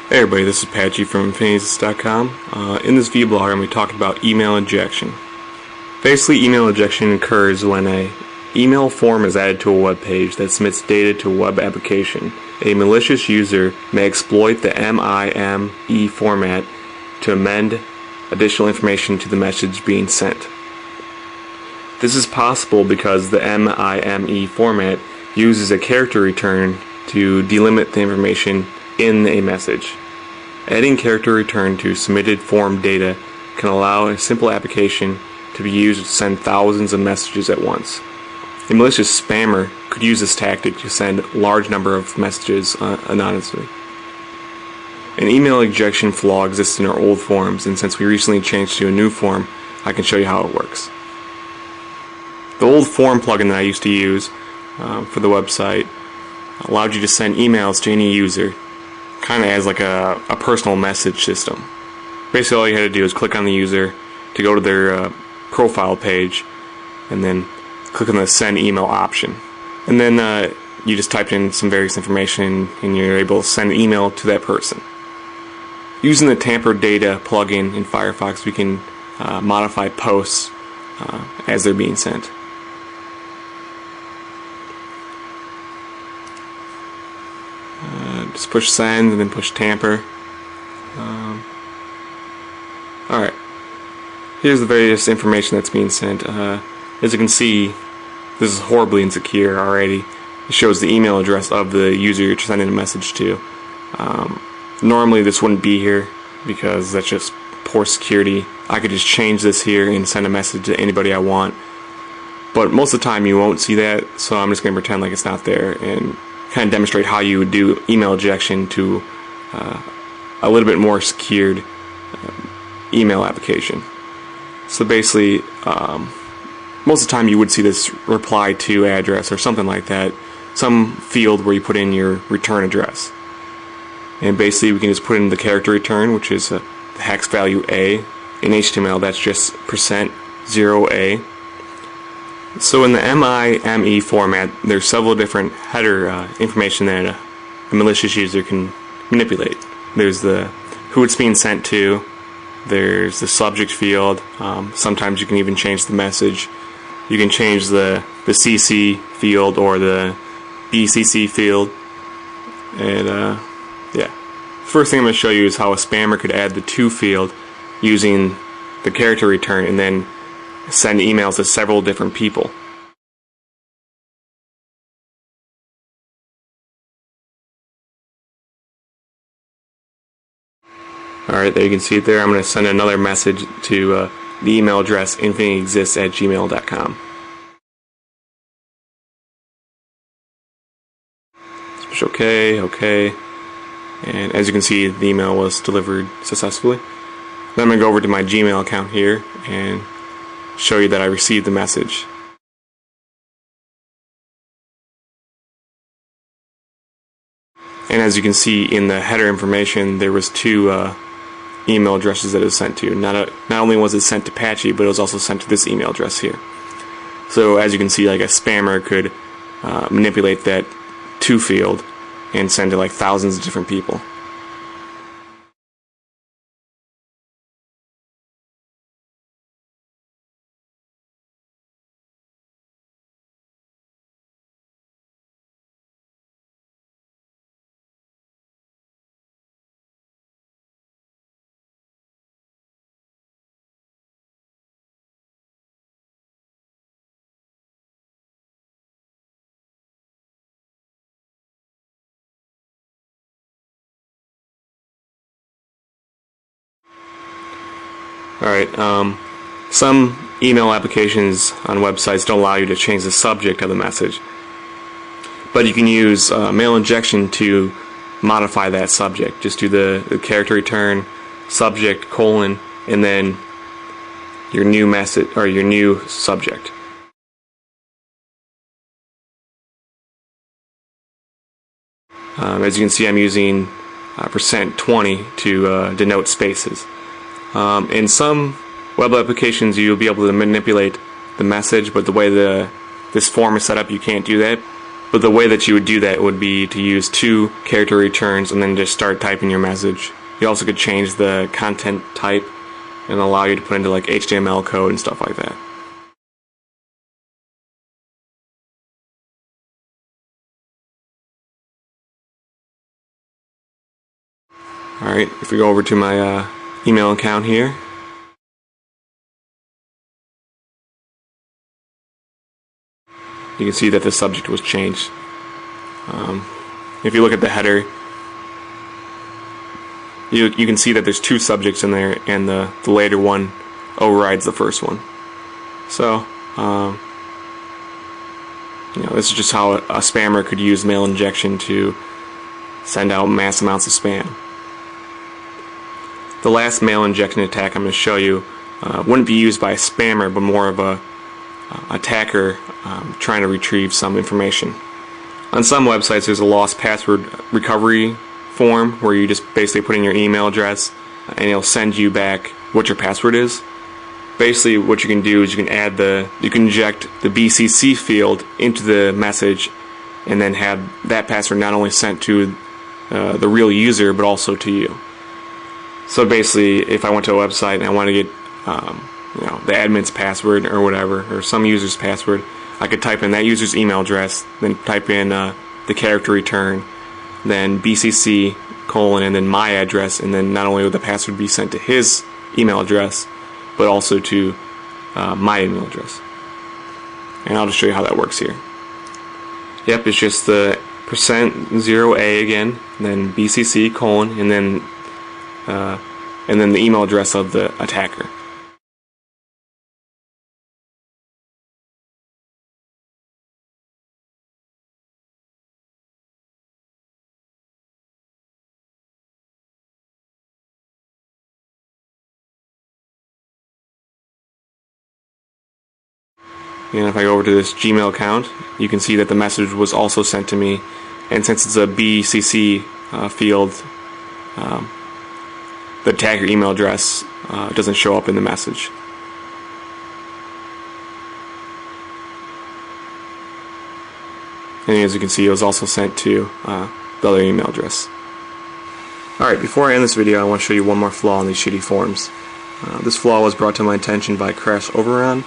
Hey everybody, this is Patchy from Infinitus.com. In this Vblog, I'm going to be talking about email injection. Basically, email injection occurs when an email form is added to a web page that submits data to a web application. A malicious user may exploit the MIME format to amend additional information to the message being sent. This is possible because the MIME format uses a character return to delimit the information in a message. Adding character return to submitted form data can allow a simple application to be used to send thousands of messages at once. A malicious spammer could use this tactic to send a large number of messages anonymously. An email injection flaw exists in our old forms, and since we recently changed to a new form, I can show you how it works. The old form plugin that I used to use for the website allowed you to send emails to any user, kind of as like a personal message system. Basically, all you had to do is click on the user to go to their profile page, and then click on the send email option. And then you just typed in some various information, and you're able to send an email to that person. Using the tamper data plugin in Firefox, we can modify posts as they're being sent. Just push send and then push tamper. Alright, here's the various information that's being sent. As you can see, this is horribly insecure already. It shows the email address of the user you're sending a message to. Normally this wouldn't be here because that's just poor security. I could just change this here and send a message to anybody I want, but most of the time you won't see that, so I'm just going to pretend like it's not there and kind of demonstrate how you would do email injection to a little bit more secured email application. So basically, most of the time you would see this reply to address or something like that, some field where you put in your return address. And basically we can just put in the character return, which is the hex value A. In HTML that's just %0A. So in the MIME format, there's several different header information that a malicious user can manipulate. There's the who it's being sent to, there's the subject field, sometimes you can even change the message. You can change the CC field or the BCC field. And yeah. First thing I'm going to show you is how a spammer could add the to field using the character return and then send emails to several different people. Alright, there you can see it there. I'm going to send another message to the email address infinityexists@gmail.com. Push OK, and as you can see, the email was delivered successfully. Then I'm going to go over to my Gmail account here and show you that I received the message. And as you can see in the header information, there was two email addresses that it was sent to. Not only was it sent to Patchy, but it was also sent to this email address here. So as you can see, like a spammer could manipulate that to field and send to like thousands of different people. Alright, some email applications on websites don't allow you to change the subject of the message, but you can use mail injection to modify that subject. Just do the character return, subject, colon, and then your new message or your new subject. As you can see, I'm using %20 to denote spaces. In some web applications you'll be able to manipulate the message, but the way this form is set up you can't do that. But the way that you would do that would be to use 2 character returns and then just start typing your message. You also could change the content type and allow you to put into like HTML code and stuff like that. Alright, if we go over to my email account here, you can see that the subject was changed. If you look at the header, you can see that there's 2 subjects in there, and the later one overrides the first one. So, this is just how a spammer could use mail injection to send out mass amounts of spam. The last mail injection attack I'm going to show you wouldn't be used by a spammer, but more of a attacker trying to retrieve some information. On some websites there's a lost password recovery form where you just basically put in your email address and it'll send you back what your password is. Basically what you can do is you can inject the BCC field into the message and then have that password not only sent to the real user but also to you. So basically, if I went to a website and I want to get the admin's password or whatever, or some user's password, I could type in that user's email address, then type in the character return, then BCC : and then my address, and then not only would the password be sent to his email address, but also to my email address. And I'll just show you how that works here. Yep, it's just the %0A again, and then BCC : and then the email address of the attacker. And if I go over to this Gmail account, you can see that the message was also sent to me, and since it's a BCC field, the attacker email address doesn't show up in the message. And as you can see, it was also sent to the other email address. Alright, before I end this video, I want to show you one more flaw in these shitty forms. This flaw was brought to my attention by Crash Overrun,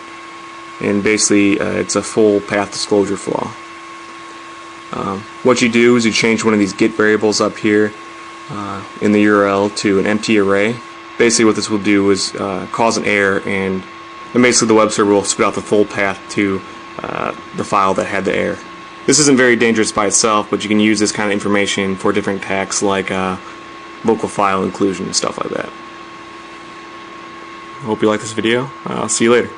and basically it's a full path disclosure flaw. What you do is you change one of these get variables up here in the URL to an empty array. Basically what this will do is cause an error, and basically the web server will spit out the full path to the file that had the error. This isn't very dangerous by itself, but you can use this kind of information for different attacks like local file inclusion and stuff like that. I hope you like this video. I'll see you later.